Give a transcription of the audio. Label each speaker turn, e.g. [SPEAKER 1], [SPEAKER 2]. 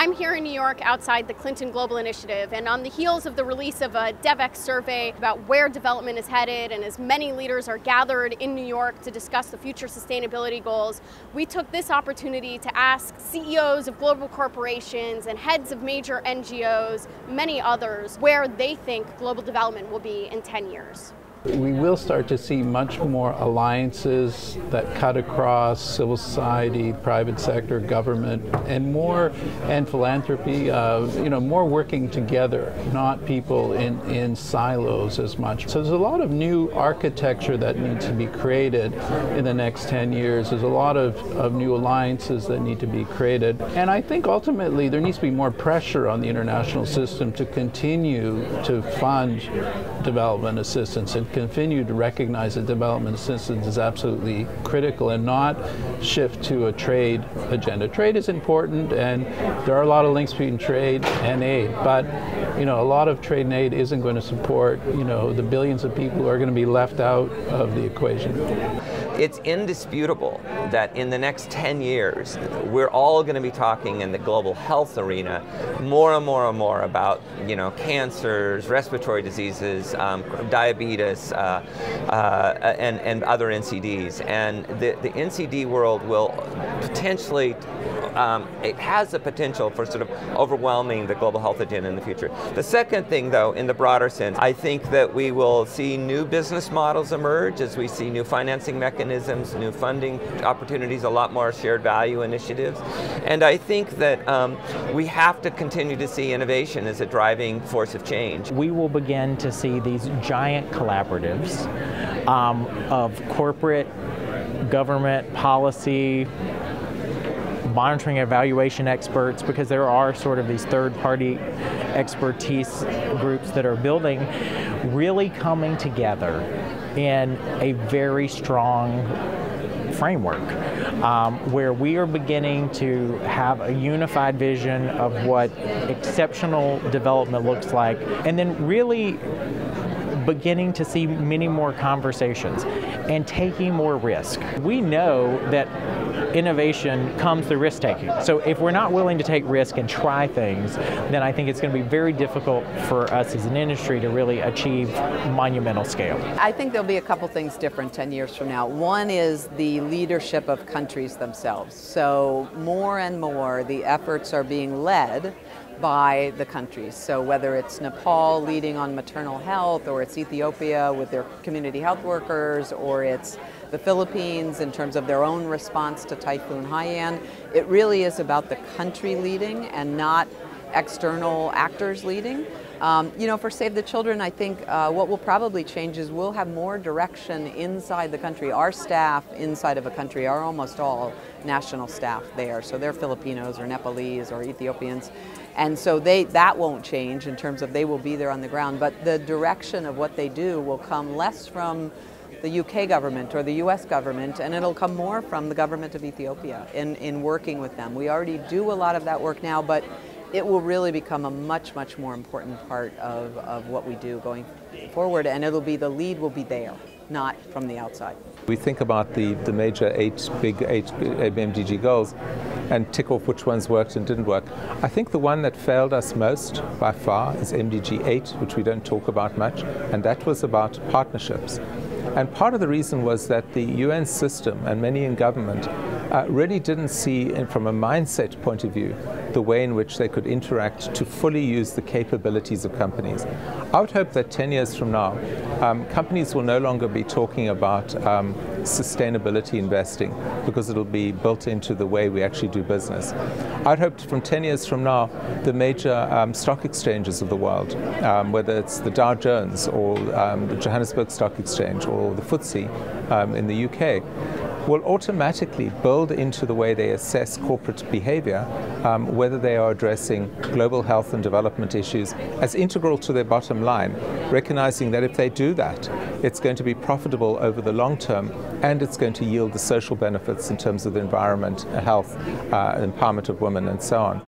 [SPEAKER 1] I'm here in New York outside the Clinton Global Initiative, and on the heels of the release of a Devex survey about where development is headed, and as many leaders are gathered in New York to discuss the future sustainability goals, we took this opportunity to ask CEOs of global corporations and heads of major NGOs, many others, where they think global development will be in 10 years.
[SPEAKER 2] We will start to see much more alliances that cut across civil society, private sector, government, and philanthropy. More working together, not people in silos as much. So there's a lot of new architecture that needs to be created in the next 10 years. There's a lot of new alliances that need to be created. And I think ultimately there needs to be more pressure on the international system to continue to fund development assistance and continue to recognize that development assistance is absolutely critical and not shift to a trade agenda. Trade is important, and there are a lot of links between trade and aid, but a lot of trade and aid isn't going to support the billions of people who are going to be left out of the equation.
[SPEAKER 3] It's indisputable that in the next 10 years, we're all going to be talking in the global health arena more and more and more about, cancers, respiratory diseases, diabetes, and other NCDs. And the NCD world will potentially, it has the potential for sort of overwhelming the global health agenda in the future. The second thing, though, in the broader sense, I think that we will see new business models emerge as we see new financing mechanisms, new funding opportunities, a lot more shared value initiatives. And I think that we have to continue to see innovation as a driving force of change.
[SPEAKER 4] We will begin to see these giant collaboratives of corporate, government, policy, monitoring evaluation experts, because there are sort of these third-party expertise groups that are building, really coming together in a very strong framework where we are beginning to have a unified vision of what exceptional development looks like, and then really beginning to see many more conversations and taking more risk. We know that innovation comes through risk-taking. So if we're not willing to take risk and try things, then I think it's going to be very difficult for us as an industry to really achieve monumental scale.
[SPEAKER 5] I think there'll be a couple things different 10 years from now. One is the leadership of countries themselves. So more and more the efforts are being led by the countries. So whether it's Nepal leading on maternal health, or it's Ethiopia with their community health workers, or it's the Philippines in terms of their own response to Typhoon Haiyan, it really is about the country leading and not external actors leading. For Save the Children, I think what will probably change is we'll have more direction inside the country. Our staff inside of a country are almost all national staff there. So they're Filipinos or Nepalese or Ethiopians. And so that won't change in terms of they will be there on the ground. But the direction of what they do will come less from the UK government or the US government, and it'll come more from the government of Ethiopia in working with them. We already do a lot of that work now, but it will really become a much, much more important part of what we do going forward, and the lead will be there, not from the outside.
[SPEAKER 6] We think about the major big eight MDG goals and tick off which ones worked and didn't work. I think the one that failed us most by far is MDG 8, which we don't talk about much, and that was about partnerships. And part of the reason was that the UN system and many in government really didn't see, from a mindset point of view, the way in which they could interact to fully use the capabilities of companies. I would hope that 10 years from now, companies will no longer be talking about sustainability investing, because it'll be built into the way we actually do business. I'd hope from 10 years from now, the major stock exchanges of the world, whether it's the Dow Jones or the Johannesburg Stock Exchange or the FTSE in the UK, will automatically build into the way they assess corporate behavior, whether they are addressing global health and development issues as integral to their bottom line, recognizing that if they do that, it's going to be profitable over the long term, and it's going to yield the social benefits in terms of the environment, health, empowerment of women, and so on.